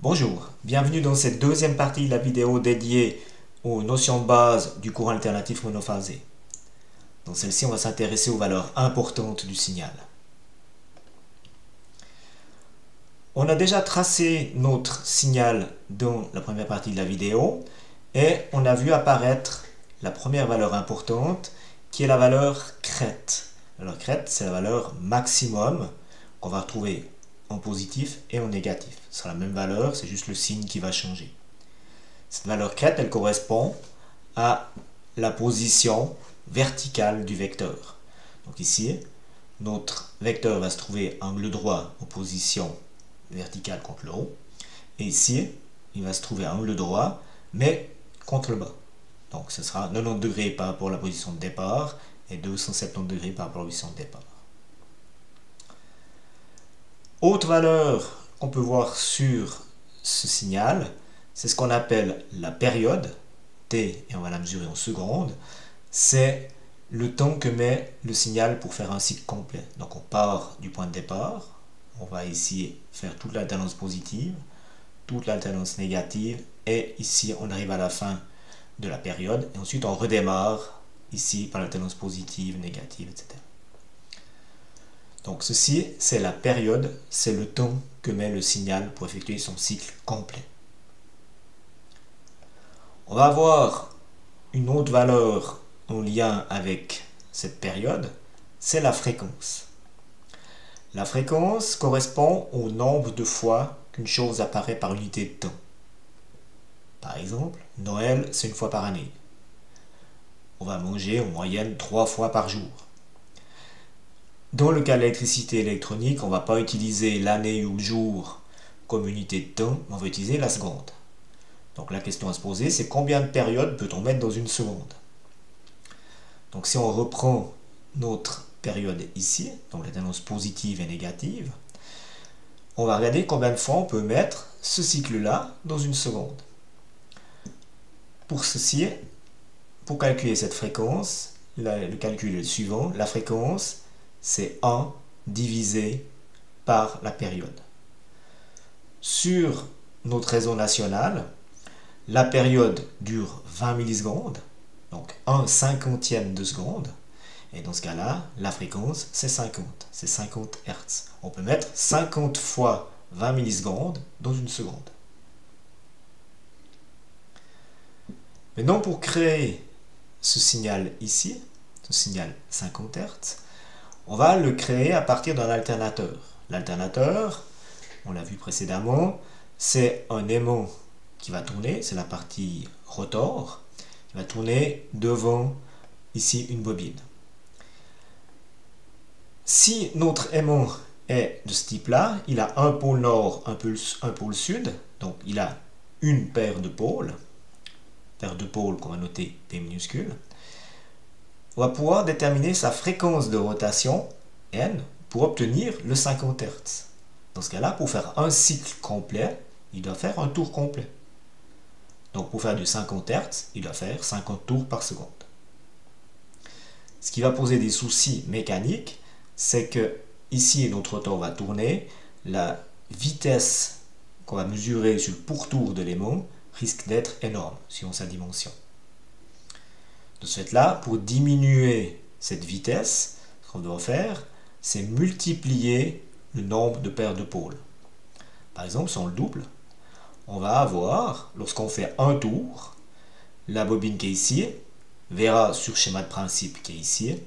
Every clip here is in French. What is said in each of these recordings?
Bonjour, bienvenue dans cette deuxième partie de la vidéo dédiée aux notions de base du courant alternatif monophasé. Dans celle-ci, on va s'intéresser aux valeurs importantes du signal. On a déjà tracé notre signal dans la première partie de la vidéo et on a vu apparaître la première valeur importante qui est la valeur crête. La valeur crête, c'est la valeur maximum qu'on va retrouver en positif et en négatif. Ce sera la même valeur, c'est juste le signe qui va changer. Cette valeur crête, elle correspond à la position verticale du vecteur. Donc ici, notre vecteur va se trouver angle droit en position verticale contre le haut. Et ici, il va se trouver angle droit, mais contre le bas. Donc ce sera 90 degrés par rapport à la position de départ et 270 degrés par rapport à la position de départ. Autre valeur qu'on peut voir sur ce signal, c'est ce qu'on appelle la période, t, et on va la mesurer en secondes. C'est le temps que met le signal pour faire un cycle complet. Donc on part du point de départ, on va ici faire toute l'alternance positive, toute l'alternance négative, et ici on arrive à la fin de la période, et ensuite on redémarre ici par l'alternance positive, négative, etc. Donc ceci, c'est la période, c'est le temps que met le signal pour effectuer son cycle complet. On va avoir une autre valeur en lien avec cette période, c'est la fréquence. La fréquence correspond au nombre de fois qu'une chose apparaît par unité de temps. Par exemple, Noël, c'est une fois par année. On va manger en moyenne 3 fois par jour. Dans le cas de l'électricité électronique, on ne va pas utiliser l'année ou le jour comme unité de temps, mais on va utiliser la seconde. Donc la question à se poser, c'est combien de périodes peut-on mettre dans une seconde? Donc si on reprend notre période ici, donc l'alternance positive et négative, on va regarder combien de fois on peut mettre ce cycle-là dans une seconde. Pour ceci, pour calculer cette fréquence, le calcul est le suivant, la fréquence, c'est 1 divisé par la période. Sur notre réseau national, la période dure 20 millisecondes, donc 1/50e de seconde. Et dans ce cas-là, la fréquence, c'est 50. C'est 50 Hz. On peut mettre 50 fois 20 millisecondes dans une seconde. Maintenant, pour créer ce signal ici, ce signal 50 Hz, on va le créer à partir d'un alternateur. L'alternateur, on l'a vu précédemment, c'est un aimant qui va tourner, c'est la partie rotor, qui va tourner devant ici une bobine. Si notre aimant est de ce type-là, il a un pôle nord, un pôle sud, donc il a une paire de pôles qu'on va noter P minuscule. On va pouvoir déterminer sa fréquence de rotation, N, pour obtenir le 50 Hz. Dans ce cas-là, pour faire un cycle complet, il doit faire un tour complet. Donc pour faire du 50 Hz, il doit faire 50 tours par seconde. Ce qui va poser des soucis mécaniques, c'est que ici notre rotor va tourner, la vitesse qu'on va mesurer sur le pourtour de l'aimant risque d'être énorme, suivant sa dimension. De ce fait-là, pour diminuer cette vitesse, ce qu'on doit faire, c'est multiplier le nombre de paires de pôles. Par exemple, si on le double, on va avoir, lorsqu'on fait un tour, la bobine qui est ici verra sur le schéma de principe qui est ici,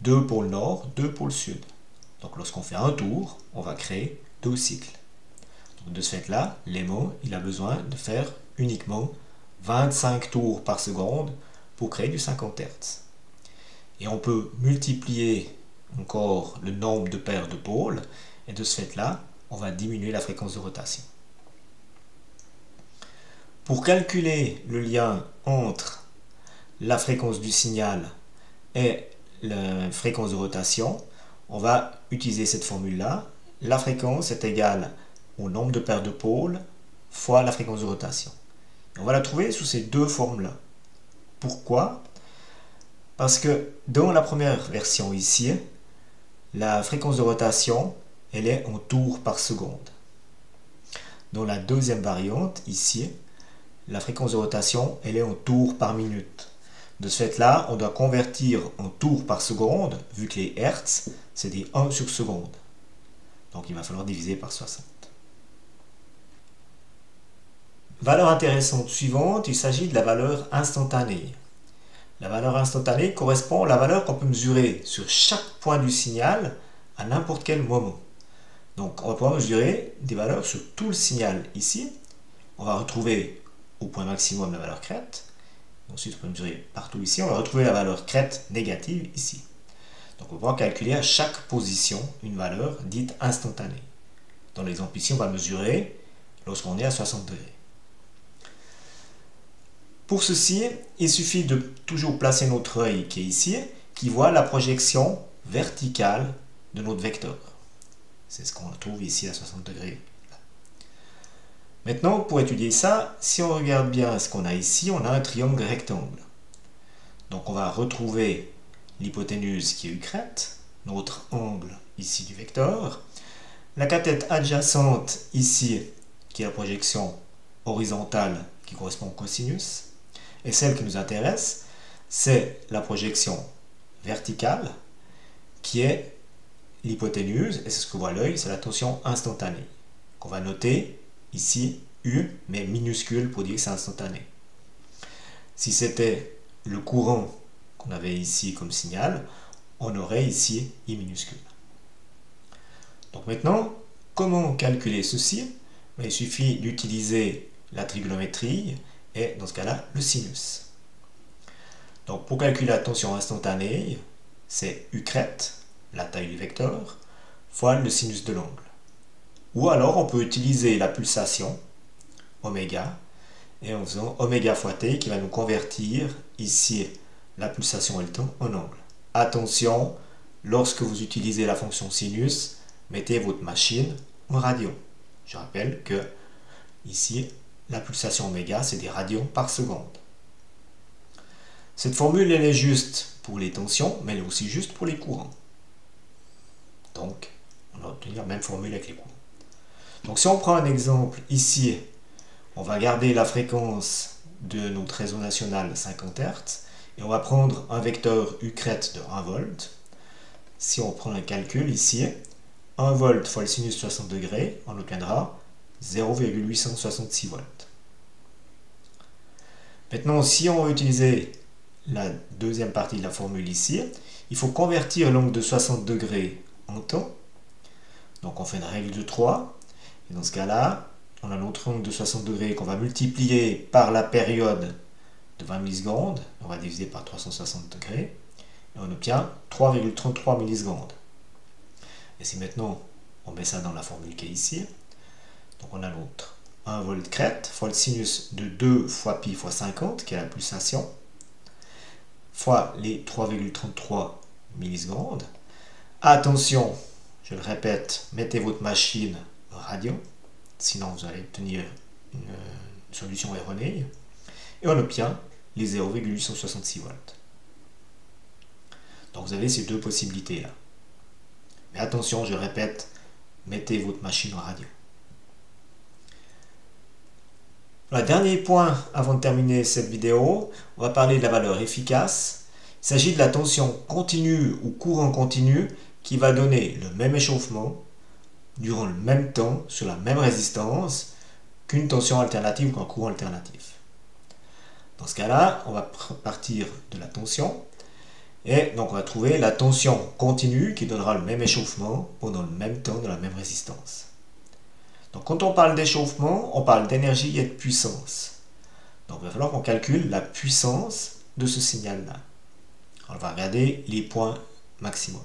2 pôles nord, 2 pôles sud. Donc lorsqu'on fait un tour, on va créer 2 cycles. Donc, de ce fait-là, l'aimant, il a besoin de faire uniquement 25 tours par seconde pour créer du 50 Hz. Et on peut multiplier encore le nombre de paires de pôles, et de ce fait-là, on va diminuer la fréquence de rotation. Pour calculer le lien entre la fréquence du signal et la fréquence de rotation, on va utiliser cette formule-là. La fréquence est égale au nombre de paires de pôles fois la fréquence de rotation. Et on va la trouver sous ces deux formes-là. Pourquoi? Parce que dans la première version ici, la fréquence de rotation, elle est en tours par seconde. Dans la deuxième variante, ici, la fréquence de rotation, elle est en tours par minute. De ce fait-là, on doit convertir en tours par seconde, vu que les hertz, c'est des 1 sur seconde. Donc il va falloir diviser par 60. Valeur intéressante suivante, il s'agit de la valeur instantanée. La valeur instantanée correspond à la valeur qu'on peut mesurer sur chaque point du signal à n'importe quel moment. Donc on va pouvoir mesurer des valeurs sur tout le signal ici. On va retrouver au point maximum la valeur crête. Ensuite on peut mesurer partout ici. On va retrouver la valeur crête négative ici. Donc on va pouvoir calculer à chaque position une valeur dite instantanée. Dans l'exemple ici, on va mesurer lorsqu'on est à 60 degrés. Pour ceci, il suffit de toujours placer notre œil qui est ici, qui voit la projection verticale de notre vecteur. C'est ce qu'on trouve ici à 60 degrés. Maintenant, pour étudier ça, si on regarde bien ce qu'on a ici, on a un triangle rectangle. Donc on va retrouver l'hypoténuse qui est ucrête, notre angle ici du vecteur, la cathète adjacente ici, qui est la projection horizontale qui correspond au cosinus, et celle qui nous intéresse, c'est la projection verticale, qui est l'hypoténuse, et c'est ce que voit l'œil, c'est la tension instantanée, qu'on va noter ici U, mais minuscule pour dire que c'est instantané. Si c'était le courant qu'on avait ici comme signal, on aurait ici I minuscule. Donc maintenant, comment calculer ceci? Il suffit d'utiliser la trigonométrie et dans ce cas-là, le sinus. Donc pour calculer la tension instantanée, c'est U crête, la taille du vecteur, fois le sinus de l'angle. Ou alors on peut utiliser la pulsation, oméga, et en faisant oméga fois t qui va nous convertir ici la pulsation et le temps en angle. Attention, lorsque vous utilisez la fonction sinus, mettez votre machine en radian. Je rappelle que ici, la pulsation oméga, c'est des radians par seconde. Cette formule, elle est juste pour les tensions, mais elle est aussi juste pour les courants. Donc, on va obtenir la même formule avec les courants. Donc, si on prend un exemple ici, on va garder la fréquence de notre réseau national 50 Hz et on va prendre un vecteur U crête de 1 volt. Si on prend un calcul ici, 1 volt fois le sinus 60 degrés, on obtiendra 0,866 volts. Maintenant, si on veut utiliser la deuxième partie de la formule ici, il faut convertir l'angle de 60 degrés en temps. Donc on fait une règle de 3. Et dans ce cas-là, on a notre angle de 60 degrés qu'on va multiplier par la période de 20 millisecondes. On va diviser par 360 degrés. Et on obtient 3,33 millisecondes. Et si maintenant on met ça dans la formule qui est ici, donc on a notre 1 volt crête fois le sinus de 2 fois pi fois 50, qui est la pulsation, fois les 3,33 millisecondes. Attention, je le répète, mettez votre machine en radian, sinon vous allez obtenir une solution erronée. Et on obtient les 0,866 volts. Donc vous avez ces deux possibilités-là. Mais attention, je le répète, mettez votre machine en radian. Le dernier point avant de terminer cette vidéo, on va parler de la valeur efficace. Il s'agit de la tension continue ou courant continu qui va donner le même échauffement durant le même temps sur la même résistance qu'une tension alternative ou qu'un courant alternatif. Dans ce cas-là, on va partir de la tension et donc on va trouver la tension continue qui donnera le même échauffement pendant le même temps de la même résistance. Donc quand on parle d'échauffement, on parle d'énergie et de puissance. Donc il va falloir qu'on calcule la puissance de ce signal-là. On va regarder les points maximum.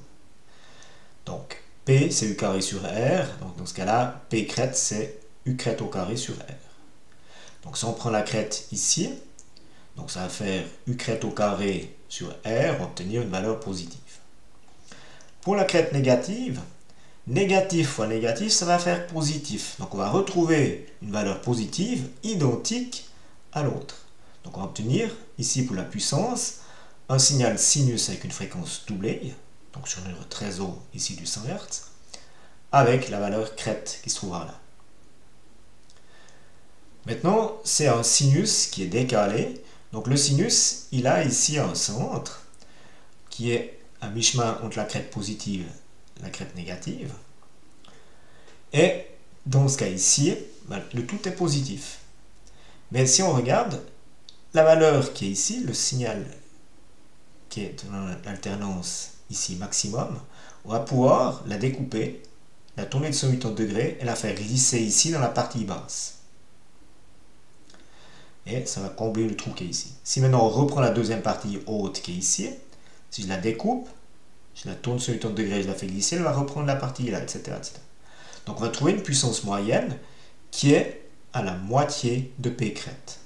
Donc P c'est U carré sur R, donc dans ce cas-là, P crête c'est U crête au carré sur R. Donc si on prend la crête ici, donc ça va faire U crête au carré sur R, on va obtenir une valeur positive. Pour la crête négative, négatif fois négatif, ça va faire positif. Donc on va retrouver une valeur positive identique à l'autre. Donc on va obtenir, ici pour la puissance, un signal sinus avec une fréquence doublée, donc sur notre réseau ici du 100 Hz, avec la valeur crête qui se trouvera là. Maintenant, c'est un sinus qui est décalé. Donc le sinus, il a ici un centre qui est à mi-chemin entre la crête positive et la crête négative. Et dans ce cas ici, le tout est positif. Mais si on regarde, la valeur qui est ici, le signal qui est dans l'alternance ici maximum, on va pouvoir la découper, la tourner de 180 degrés et la faire glisser ici dans la partie basse. Et ça va combler le trou qui est ici. Si maintenant on reprend la deuxième partie haute qui est ici, si je la découpe, je la tourne sur 180 degrés, je la fais glisser, elle va reprendre la partie là, etc., etc. Donc on va trouver une puissance moyenne qui est à la moitié de P crête.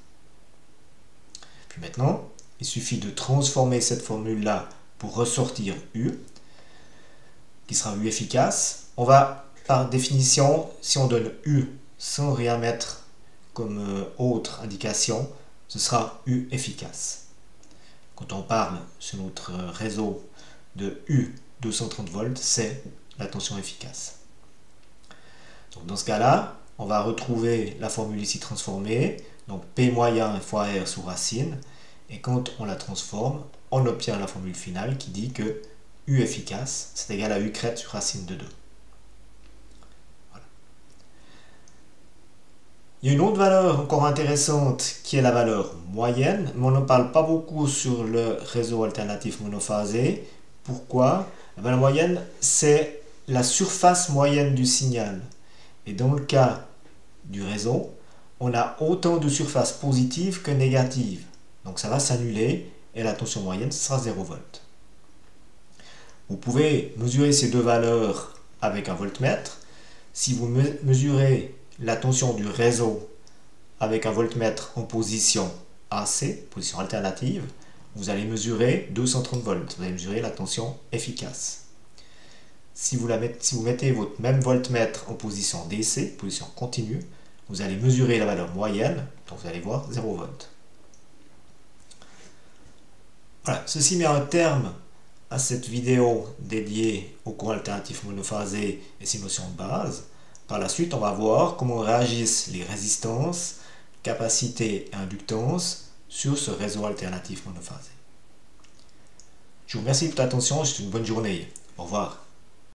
Puis maintenant, il suffit de transformer cette formule-là pour ressortir U, qui sera U efficace. On va, par définition, si on donne U sans rien mettre comme autre indication, ce sera U efficace. Quand on parle sur notre réseau de U 230 volts, c'est la tension efficace. Donc dans ce cas-là, on va retrouver la formule ici transformée, donc P moyen fois R sous racine, et quand on la transforme, on obtient la formule finale qui dit que U efficace, c'est égal à U crête sur racine de 2. Voilà. Il y a une autre valeur encore intéressante qui est la valeur moyenne, mais on n'en parle pas beaucoup sur le réseau alternatif monophasé. Pourquoi? La moyenne, c'est la surface moyenne du signal. Et dans le cas du réseau, on a autant de surfaces positives que négatives. Donc ça va s'annuler et la tension moyenne ce sera 0 volt. Vous pouvez mesurer ces deux valeurs avec un voltmètre. Si vous mesurez la tension du réseau avec un voltmètre en position AC, position alternative, vous allez mesurer 230 volts. Vous allez mesurer la tension efficace. Si vous mettez votre même voltmètre en position DC, position continue, vous allez mesurer la valeur moyenne, donc vous allez voir 0 volt. Voilà, ceci met un terme à cette vidéo dédiée au courant alternatif monophasé et ses notions de base. Par la suite, on va voir comment réagissent les résistances, capacités et inductances sur ce réseau alternatif monophasé. Je vous remercie de votre attention et je vous souhaite une bonne journée. Au revoir.